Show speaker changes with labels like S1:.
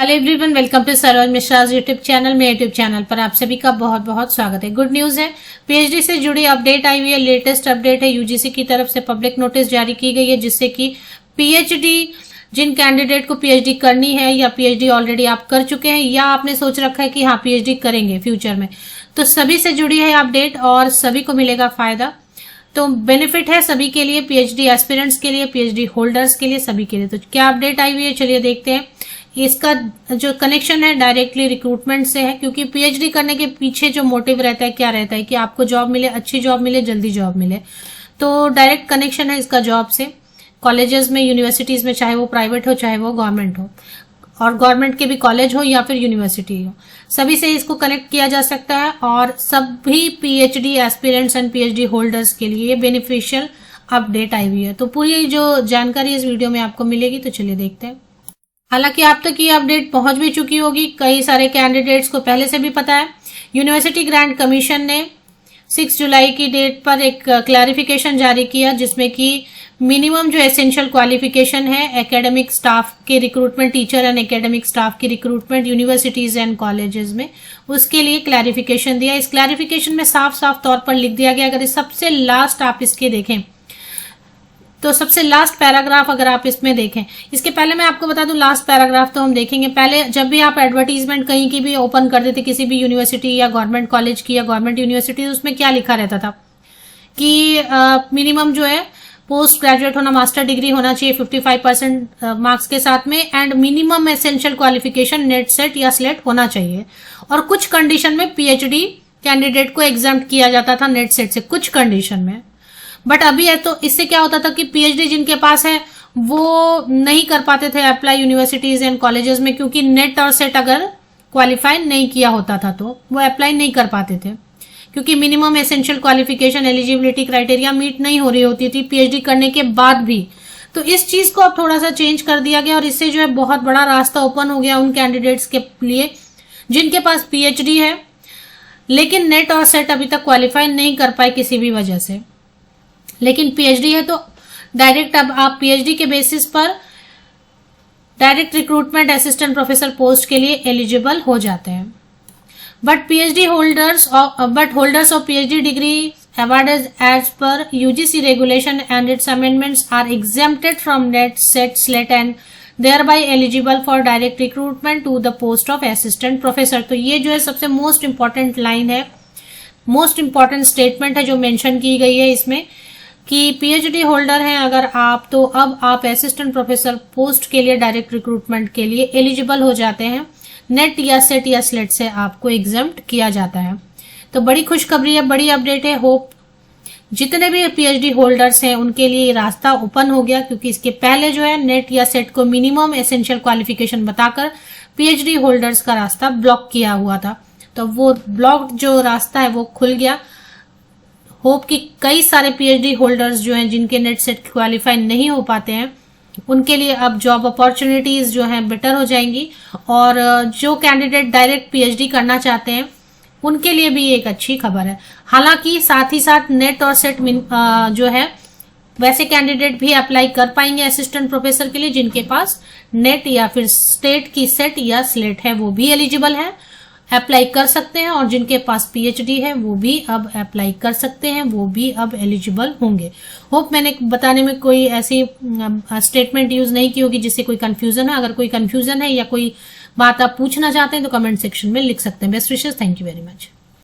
S1: Hello everyone, welcome to Saroj Mishra YouTube channel. मेरे YouTube channel पर आप सभी का बहुत बहुत स्वागत है। गुड न्यूज है, पीएचडी से जुड़ी अपडेट आई हुई है। लेटेस्ट अपडेट है, यूजीसी की तरफ से पब्लिक नोटिस जारी की गई है, जिससे कि पीएचडी जिन कैंडिडेट को पीएचडी करनी है या पीएचडी ऑलरेडी आप कर चुके हैं या आपने सोच रखा है कि हाँ पीएचडी करेंगे फ्यूचर में, तो सभी से जुड़ी है अपडेट और सभी को मिलेगा फायदा। तो बेनिफिट है सभी के लिए, पीएचडी एस्पिरेंट्स के लिए, पीएचडी होल्डर्स के लिए, सभी के लिए। तो क्या अपडेट आई हुई है, चलिए देखते हैं। इसका जो कनेक्शन है डायरेक्टली रिक्रूटमेंट से है, क्योंकि पीएचडी करने के पीछे जो मोटिव रहता है, क्या रहता है कि आपको जॉब मिले, अच्छी जॉब मिले, जल्दी जॉब मिले। तो डायरेक्ट कनेक्शन है इसका जॉब से, कॉलेजेस में, यूनिवर्सिटीज में, चाहे वो प्राइवेट हो चाहे वो गवर्नमेंट हो, और गवर्नमेंट के भी कॉलेज हो या फिर यूनिवर्सिटी हो, सभी से इसको कनेक्ट किया जा सकता है। और सभी PhD aspirants and PhD holders के लिए बेनिफिशियल अपडेट आई हुई है। तो पूरी जो जानकारी इस वीडियो में आपको मिलेगी, तो चलिए देखते हैं। हालांकि आप तक ये अपडेट पहुंच भी चुकी होगी, कई सारे कैंडिडेट्स को पहले से भी पता है। यूनिवर्सिटी ग्रांट कमीशन ने 6 जुलाई की डेट पर एक क्लैरिफिकेशन जारी किया, जिसमें कि मिनिमम जो एसेंशियल क्वालिफिकेशन है एकेडमिक स्टाफ के recruitment, teacher and academic staff की रिक्रूटमेंट यूनिवर्सिटीज एंड कॉलेजेस में, उसके लिए क्लैरिफिकेशन दिया। इस क्लैरिफिकेशन में साफ साफ तौर पर लिख दिया गया, अगर सबसे लास्ट आप इसके देखें तो सबसे लास्ट पैराग्राफ अगर आप इसमें देखें, इसके पहले मैं आपको बता दूं लास्ट पैराग्राफ तो हम देखेंगे। पहले जब भी आप एडवर्टीजमेंट कहीं की भी ओपन कर देते, किसी भी यूनिवर्सिटी या गवर्नमेंट कॉलेज की या गवर्नमेंट यूनिवर्सिटी, उसमें क्या लिखा रहता था कि मिनिमम जो है पोस्ट ग्रेजुएट होना, मास्टर डिग्री होना चाहिए 55% मार्क्स के साथ में, and minimum essential qualification net set या स्लेट होना चाहिए। और कुछ कंडीशन में पीएचडी कैंडिडेट को एग्जाम्प्ट किया जाता था नेट सेट से, कुछ कंडीशन में। बट अभी है तो इससे क्या होता था कि पीएचडी जिनके पास है वो नहीं कर पाते थे अप्लाई यूनिवर्सिटीज एंड कॉलेजेस में, क्योंकि नेट और सेट अगर क्वालिफाई नहीं किया होता था तो वो अप्लाई नहीं कर पाते थे, क्योंकि minimum essential qualification eligibility criteria meet नहीं हो रही होती थी पीएचडी करने के बाद भी। तो इस चीज को अब थोड़ा सा चेंज कर दिया गया, और इससे जो है बहुत बड़ा रास्ता ओपन हो गया उन कैंडिडेट्स के लिए जिनके पास पीएचडी है लेकिन नेट और सेट अभी तक क्वालिफाई नहीं कर पाए किसी भी वजह से। लेकिन पीएचडी है तो डायरेक्ट अब आप पीएचडी के बेसिस पर direct recruitment assistant professor post के लिए एलिजिबल हो जाते हैं। But holders of PhD degree awarded as per UGC regulation and its amendments are exempted from net, set, SLET and thereby eligible for direct recruitment to the post of assistant professor। तो ये जो है सबसे most important line है, most important statement है जो mention की गई है इसमें, कि पीएचडी होल्डर हैं अगर आप, तो अब आप असिस्टेंट प्रोफेसर पोस्ट के लिए डायरेक्ट रिक्रूटमेंट के लिए एलिजिबल हो जाते हैं। नेट या सेट या स्लेट से आपको एग्जाम्प्ट किया जाता है। तो बड़ी खुशखबरी है, बड़ी अपडेट है। होप जितने भी पीएचडी होल्डर्स हैं उनके लिए रास्ता ओपन हो गया, क्योंकि इसके पहले जो है नेट या सेट को मिनिमम एसेंशियल क्वालिफिकेशन बताकर पीएचडी होल्डर्स का रास्ता ब्लॉक किया हुआ था। तो वो ब्लॉक जो रास्ता है वो खुल गया। होप कि कई सारे पीएचडी होल्डर्स जो हैं जिनके नेट सेट क्वालिफाई नहीं हो पाते हैं, उनके लिए अब जॉब अपॉर्चुनिटीज जो हैं बेटर हो जाएंगी, और जो कैंडिडेट डायरेक्ट पीएचडी करना चाहते हैं उनके लिए भी एक अच्छी खबर है। हालांकि साथ ही साथ नेट और सेट जो है वैसे कैंडिडेट भी अप्लाई कर पाएंगे असिस्टेंट प्रोफेसर के लिए जिनके पास नेट या फिर स्टेट की सेट या स्लेट है, वो भी एलिजिबल है, अप्लाई कर सकते हैं। और जिनके पास पीएचडी है वो भी अब अप्लाई कर सकते हैं, वो भी अब एलिजिबल होंगे। होप मैंने बताने में कोई ऐसी स्टेटमेंट यूज नहीं की होगी जिससे कोई कंफ्यूजन है। अगर कोई कंफ्यूजन है या कोई बात आप पूछना चाहते हैं तो कमेंट सेक्शन में लिख सकते हैं। Best wishes, thank you very much.